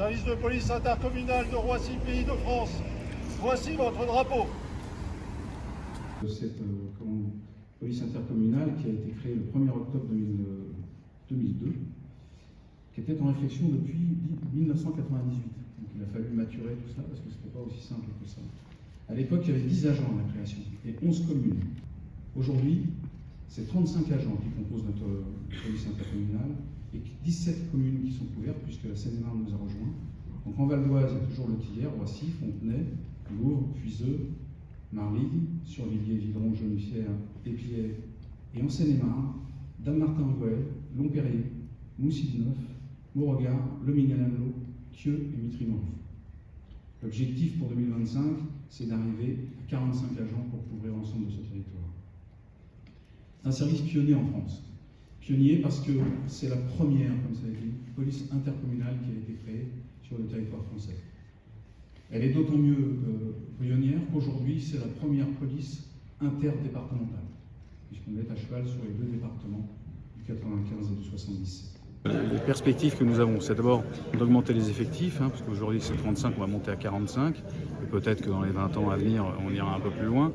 service de police intercommunale de Roissy, Pays de France. Voici votre drapeau. Cette police intercommunale qui a été créée le 1er octobre 2002, qui était en réflexion depuis 1998. Donc il a fallu maturer tout ça parce que ce n'était pas aussi simple que ça. À l'époque, il y avait 10 agents à la création et 11 communes. Aujourd'hui, c'est 35 agents qui composent notre police intercommunale et 17 communes qui sont couvertes puisque la Seine-et-Marne nous a rejoints. Donc en Val d'Oise, il y a toujours le Tillers, Roissy, Fontenay, Louvres, Puiseux, Marly, Survilliers, Vidron, Genussière, Épiais et en Seine-et-Marne, Dammartin-Gouel, Longperrier, Moussy-de-Neuf, Beauregard, Le Mignel-Amelot, Thieux et Mitry-Moreau. L'objectif pour 2025, c'est d'arriver à 45 agents pour couvrir l'ensemble de ce territoire. C'est un service pionnier en France. Pionnier parce que c'est la première, comme ça a été dit, police intercommunale qui a été créée sur le territoire français. Elle est d'autant mieux pionnière qu'aujourd'hui, c'est la première police interdépartementale, puisqu'on est à cheval sur les deux départements, du 95 et du 77. Les perspectives que nous avons, c'est d'abord d'augmenter les effectifs, parce qu'aujourd'hui c'est 35, on va monter à 45, et peut-être que dans les 20 ans à venir, on ira un peu plus loin.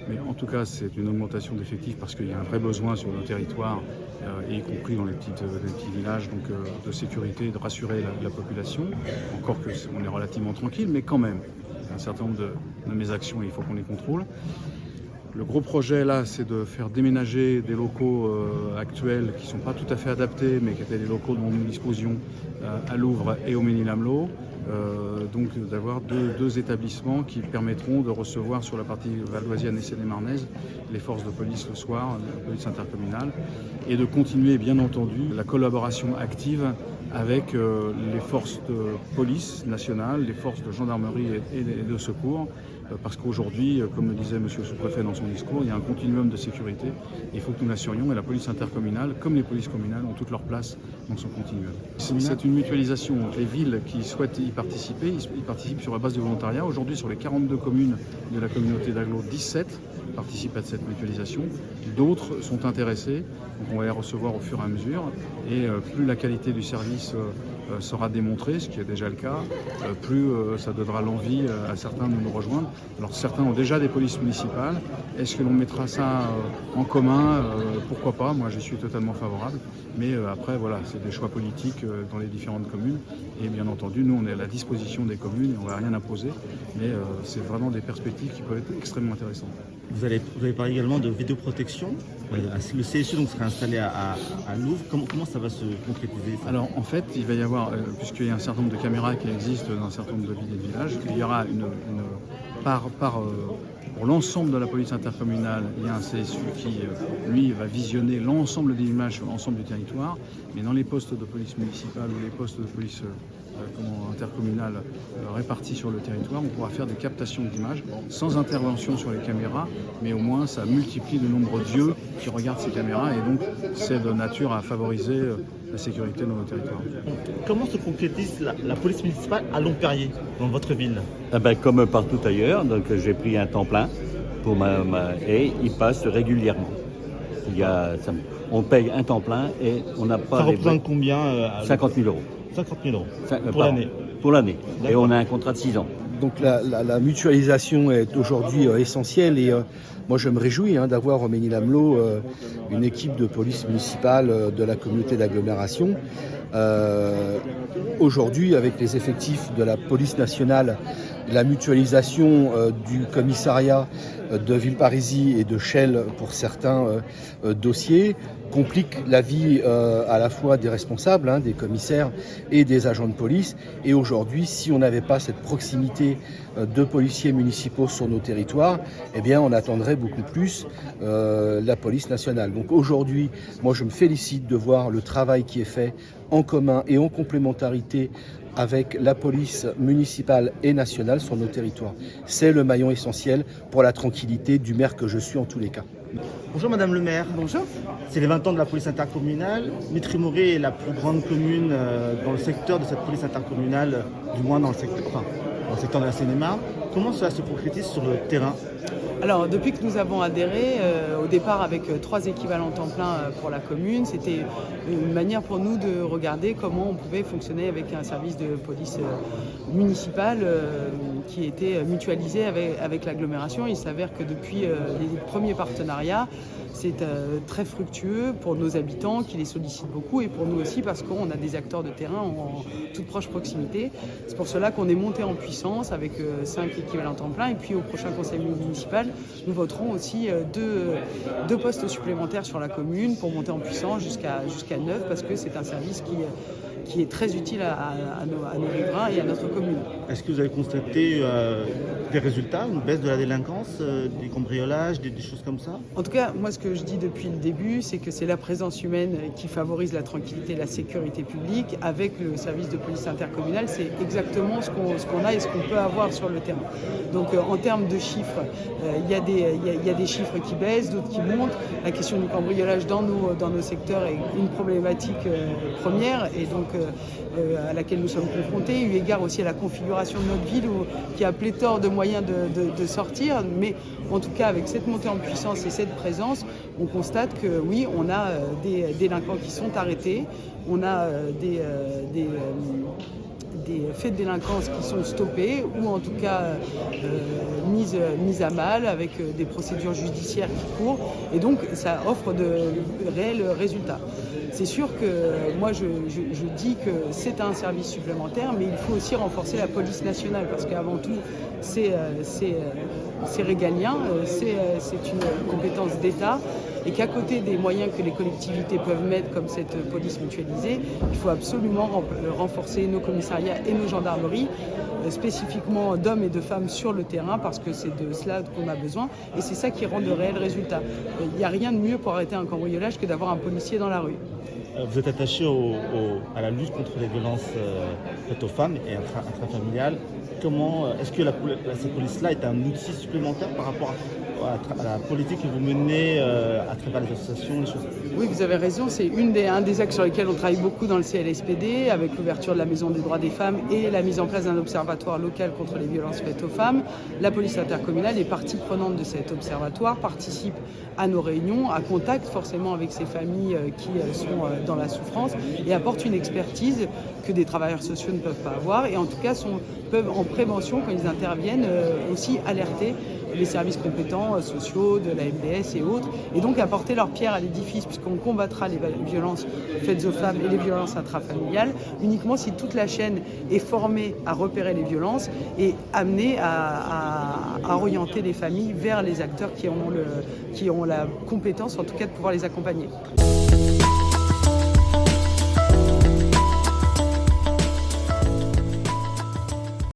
Mais en tout cas, c'est une augmentation d'effectifs parce qu'il y a un vrai besoin sur nos territoires, y compris dans les petits villages, donc de sécurité, de rassurer la population. Encore qu'on est relativement tranquille, mais quand même, un certain nombre de mes actions, il faut qu'on les contrôle. Le gros projet là, c'est de faire déménager des locaux actuels qui ne sont pas tout à fait adaptés, mais qui étaient des locaux dont nous disposions à Louvres et au Mesnil-Amelot. Donc d'avoir deux établissements qui permettront de recevoir sur la partie valdoisienne et seine-et-marnaise les forces de police le soir, la police intercommunale, et de continuer bien entendu la collaboration active avec les forces de police nationale, les forces de gendarmerie et de secours, parce qu'aujourd'hui, comme le disait monsieur le sous-préfet dans son discours, il y a un continuum de sécurité. Il faut que nous l'assurions et la police intercommunale, comme les polices communales, ont toute leur place dans son continuum. C'est une mutualisation. Les villes qui souhaitent y participer, ils participent sur la base du volontariat. Aujourd'hui, sur les 42 communes de la communauté d'Aglo, 17 participent à cette mutualisation. D'autres sont intéressés, donc on va les recevoir au fur et à mesure. Et plus la qualité du service sera démontrée, ce qui est déjà le cas, plus ça donnera l'envie à certains de nous rejoindre. Alors certains ont déjà des polices municipales. Est-ce que l'on mettra ça en commun? Pourquoi pas? Moi, je suis totalement favorable. Mais après, voilà, c'est des choix politiques dans les différentes communes. Et bien entendu, nous, on est à la disposition des communes et on ne va rien imposer. Mais c'est vraiment des perspectives qui peuvent être extrêmement intéressantes. Vous avez parlé également de vidéoprotection. Le CSU donc, sera installé à Louvres. Comment ça va se concrétiser ça? Alors en fait, il va y avoir, puisqu'il y a un certain nombre de caméras qui existent dans un certain nombre de villes et de villages, il y aura pour l'ensemble de la police intercommunale, il y a un CSU qui, lui, va visionner l'ensemble des images sur l'ensemble du territoire. Mais dans les postes de police municipale ou les postes de police intercommunale répartis sur le territoire, on pourra faire des captations d'images sans intervention sur les caméras, mais au moins ça multiplie le nombre d'yeux qui regardent ces caméras et donc c'est de nature à favoriser la sécurité dans nos territoires. Comment se concrétise la police municipale à Longperrier, dans votre ville? Comme partout ailleurs, donc j'ai pris un temps plein pour et il passe régulièrement. On paye un temps plein et on n'a pas... Ça représente combien 50 000 euros. 50 000 euros pour l'année. Pour l'année. Et on a un contrat de 6 ans. Donc la mutualisation est aujourd'hui essentielle et moi je me réjouis d'avoir au Mesnil-Amelot une équipe de police municipale de la communauté d'agglomération. Aujourd'hui, avec les effectifs de la police nationale, la mutualisation du commissariat de Villeparisis et de Chelles pour certains dossiers complique la vie à la fois des responsables, des commissaires et des agents de police. Et aujourd'hui, si on n'avait pas cette proximité de policiers municipaux sur nos territoires, eh bien on attendrait beaucoup plus la police nationale. Donc aujourd'hui, moi je me félicite de voir le travail qui est fait en commun et en complémentarité avec la police municipale et nationale sur nos territoires. C'est le maillon essentiel pour la tranquillité du maire que je suis en tous les cas. Bonjour Madame le maire. Bonjour. C'est les 20 ans de la police intercommunale. Mitry-Moreau est la plus grande commune dans le secteur de cette police intercommunale, du moins dans le secteur de la Seine-et-Marne. Comment cela se concrétise sur le terrain? Alors, depuis que nous avons adhéré, au au départ avec 3 équivalents temps plein pour la commune. C'était une manière pour nous de regarder comment on pouvait fonctionner avec un service de police municipal qui était mutualisé avec l'agglomération. Il s'avère que depuis les premiers partenariats, c'est très fructueux pour nos habitants qui les sollicitent beaucoup et pour nous aussi parce qu'on a des acteurs de terrain en toute proche proximité. C'est pour cela qu'on est monté en puissance avec 5 équivalents temps plein et puis au prochain conseil municipal, nous voterons aussi deux postes supplémentaires sur la commune pour monter en puissance jusqu'à 9 parce que c'est un service qui est très utile à nos riverains et à notre commune. Est-ce que vous avez constaté des résultats, une baisse de la délinquance, des cambriolages, des choses comme ça? En tout cas, moi ce que je dis depuis le début, c'est que c'est la présence humaine qui favorise la tranquillité et la sécurité publique. Avec le service de police intercommunale, c'est exactement ce qu'on a et ce qu'on peut avoir sur le terrain. Donc en termes de chiffres, il y a des chiffres qui baissent, d'autres qui montent. La question du cambriolage dans nos secteurs est une problématique première et donc à laquelle nous sommes confrontés, eu égard aussi à la configuration de notre ville qui a pléthore de moyens de sortir. Mais en tout cas, avec cette montée en puissance et cette présence, on constate que oui, on a des délinquants qui sont arrêtés, on a des faits de délinquance qui sont stoppés ou en tout cas mis à mal avec des procédures judiciaires qui courent et donc ça offre de réels résultats. C'est sûr que moi je dis que c'est un service supplémentaire mais il faut aussi renforcer la police nationale parce qu'avant tout c'est régalien, c'est une compétence d'État et qu'à côté des moyens que les collectivités peuvent mettre comme cette police mutualisée, il faut absolument renforcer nos commissariats et nos gendarmeries, spécifiquement d'hommes et de femmes sur le terrain parce que c'est de cela qu'on a besoin et c'est ça qui rend de réels résultats. Il n'y a rien de mieux pour arrêter un cambriolage que d'avoir un policier dans la rue. Vous êtes attaché à la lutte contre les violences faites aux femmes et intrafamiliales. Est-ce que cette police-là est un outil supplémentaire par rapport à la politique que vous menez à travers les associations, les choses? Oui, vous avez raison. C'est un des axes sur lesquels on travaille beaucoup dans le CLSPD, avec l'ouverture de la Maison des droits des femmes et la mise en place d'un observatoire local contre les violences faites aux femmes. La police intercommunale est partie prenante de cet observatoire, participe à nos réunions, à contact forcément avec ces familles qui sont dans la souffrance et apporte une expertise que des travailleurs sociaux ne peuvent pas avoir et en tout cas peuvent en prévention quand ils interviennent aussi alerter les services compétents sociaux de la MDS et autres et donc apporter leur pierre à l'édifice puisqu'on combattra les violences faites aux femmes et les violences intrafamiliales uniquement si toute la chaîne est formée à repérer les violences et amenée à orienter les familles vers les acteurs qui ont la compétence en tout cas de pouvoir les accompagner.